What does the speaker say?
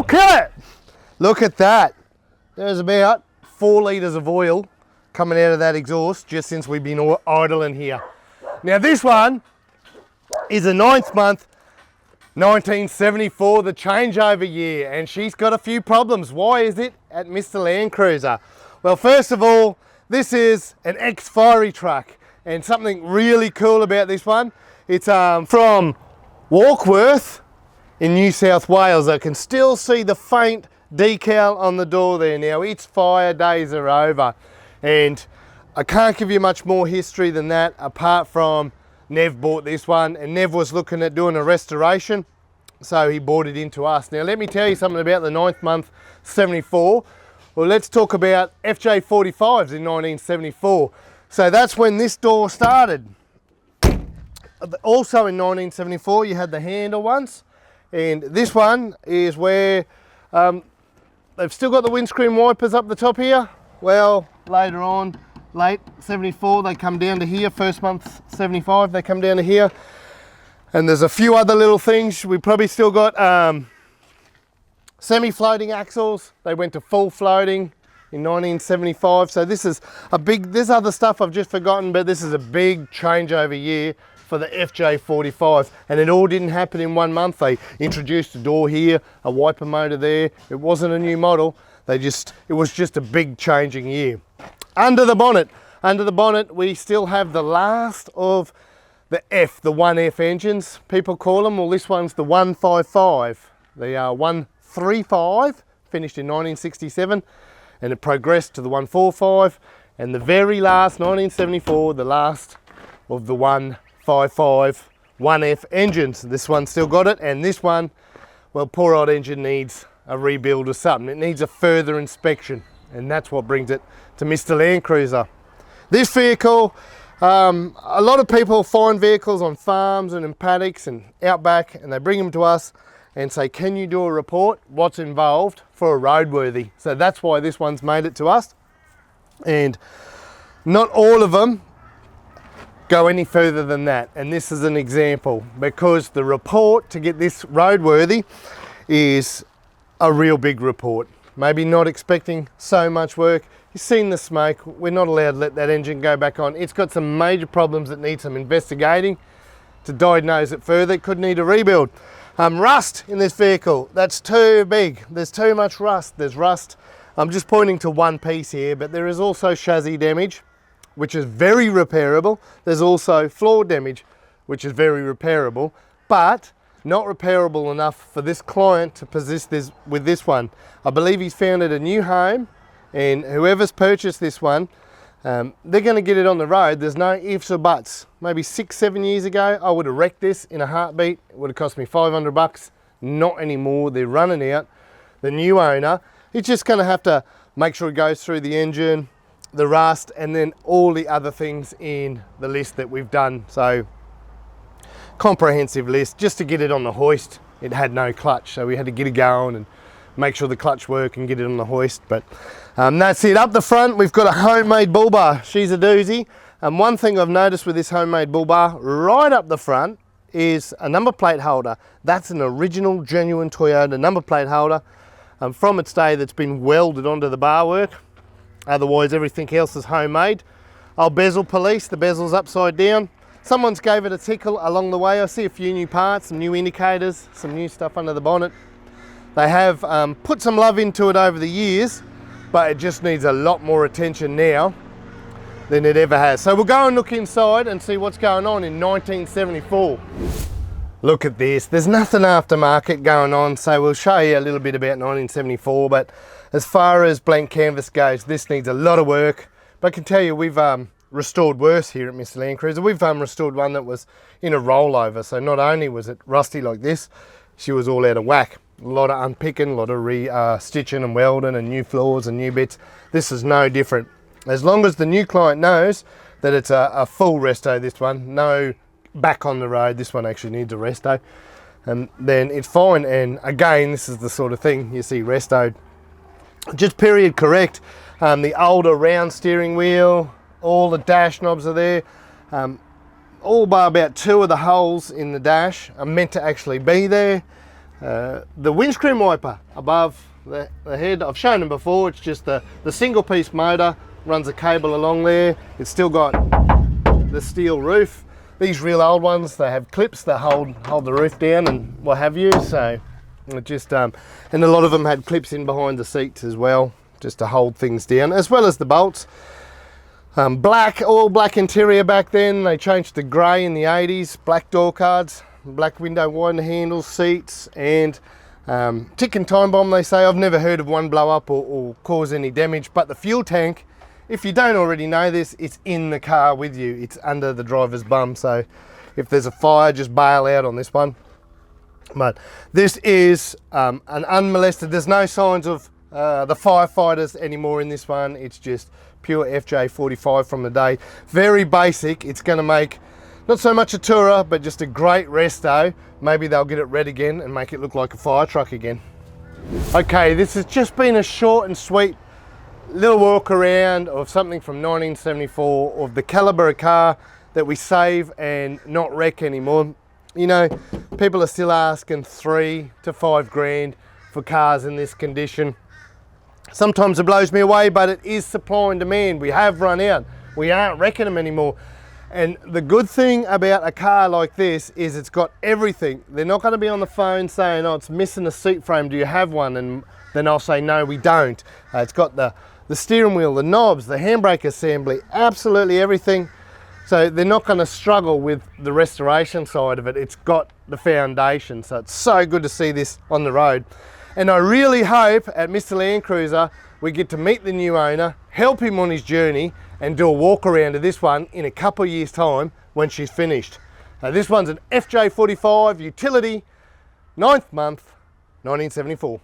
kill it. Look at that. There's about 4 litres of oil coming out of that exhaust just since we've been idling here. Now this one is a 9th month 1974, the changeover year, and she's got a few problems. Why is it at Mr. Landcruiser? Well, first of all, this is an ex-fiery truck, and something really cool about this one, it's from Warkworth in New South Wales. I can still see the faint decal on the door there. Now, its fire days are over, and I can't give you much more history than that, apart from Nev bought this one, and Nev was looking at doing a restoration, so he bought it into us. Now let me tell you something about the 9th month 74. Well, let's talk about FJ45s in 1974. So that's when this door started. Also in 1974 you had the handle ones, and this one is where they've still got the windscreen wipers up the top here. Well, later on, late 74, they come down to here. First month 75, they come down to here, and there's a few other little things. We probably still got semi-floating axles. They went to full floating in 1975. So this is a big, there's other stuff I've just forgotten, but this is a big changeover year for the FJ45, and it all didn't happen in 1 month. They introduced a door here, a wiper motor there. It wasn't a new model. It was just a big changing year. Under the bonnet, we still have the last of the 1F engines, people call them. Well, this one's the 155. The 135 finished in 1967, and it progressed to the 145, and the very last, 1974, the last of the 155 1F engines. This one still got it, and this one, well, poor old engine needs a rebuild or something. It needs a further inspection, and that's what brings it to Mr. Landcruiser. This vehicle, a lot of people find vehicles on farms and in paddocks and out back, and they bring them to us and say, can you do a report? What's involved for a roadworthy? So that's why this one's made it to us. And not all of them go any further than that. And this is an example, because the report to get this roadworthy is a real big report. Maybe not expecting so much work. You've seen the smoke. We're not allowed to let that engine go back on. It's got some major problems that need some investigating to diagnose it further. It could need a rebuild. Rust in this vehicle, that's too big. There's too much rust. There's rust. I'm just pointing to one piece here, but there is also chassis damage, which is very repairable. There's also floor damage, which is very repairable, but not repairable enough for this client to possess this with this one. I believe he's found it a new home, and whoever's purchased this one, they're going to get it on the road. There's no ifs or buts. Maybe 6-7 years ago, I would have wrecked this in a heartbeat. It would have cost me 500 bucks. Not anymore. They're running out. The new owner, he's just going to have to make sure it goes through the engine, the rust, and then all the other things in the list that we've done. So comprehensive list just to get it on the hoist. It had no clutch, so we had to get it going and make sure the clutch worked and get it on the hoist. But that's it. Up the front, we've got a homemade bull bar. She's a doozy. And one thing I've noticed with this homemade bull bar, right up the front, is a number plate holder. That's an original, genuine Toyota number plate holder from its day, that's been welded onto the bar work. Otherwise, everything else is homemade. Our bezel police, the bezel's upside down. Someone's gave it a tickle along the way. I see a few new parts, some new indicators, some new stuff under the bonnet. They have put some love into it over the years, but it just needs a lot more attention now than it ever has. So we'll go and look inside and see what's going on in 1974. Look at this. There's nothing aftermarket going on, so we'll show you a little bit about 1974, but as far as blank canvas goes, this needs a lot of work. But I can tell you, we've restored worse here at Mr. Landcruiser. We've restored one that was in a rollover, so not only was it rusty like this, she was all out of whack. A lot of unpicking, a lot of stitching and welding and new floors and new bits. This is no different. As long as the new client knows that it's a full resto, this one, no back on the road, this one actually needs a resto, and then it's fine. And again, this is the sort of thing you see restoed. Just period correct. The older round steering wheel, all the dash knobs are there. All but about 2 of the holes in the dash are meant to actually be there. The windscreen wiper above the head, I've shown them before, it's just the single piece motor, runs a cable along there. It's still got the steel roof. These real old ones, they have clips that hold the roof down and what have you, so it just, and a lot of them had clips in behind the seats as well, just to hold things down, as well as the bolts. All black interior back then. They changed to grey in the 80s, black door cards, black window wider handles, seats, and ticking time bomb, they say. I've never heard of one blow up or cause any damage, but the fuel tank, if you don't already know this, it's in the car with you. It's under the driver's bum, so if there's a fire, just bail out on this one. But this is an unmolested, there's no signs of the firefighters anymore in this one. It's just pure FJ45 from the day. Very basic. It's going to make not so much a tourer, but just a great resto. Maybe they'll get it red again and make it look like a fire truck again. Okay, this has just been a short and sweet little walk around of something from 1974, of the caliber of car that we save and not wreck anymore. You know, people are still asking 3 to 5 grand for cars in this condition. Sometimes it blows me away, but it is supply and demand. We have run out. We aren't wrecking them anymore. And the good thing about a car like this is it's got everything. They're not going to be on the phone saying, oh, it's missing a seat frame, do you have one? And then I'll say, no, we don't. It's got the steering wheel, the knobs, the handbrake assembly, absolutely everything. So they're not going to struggle with the restoration side of it. It's got the foundation. So it's so good to see this on the road. And I really hope at Mr. Landcruiser we get to meet the new owner, help him on his journey, and do a walk around of this one in a couple of years' time when she's finished. This one's an FJ45 utility, 9th month, 1974.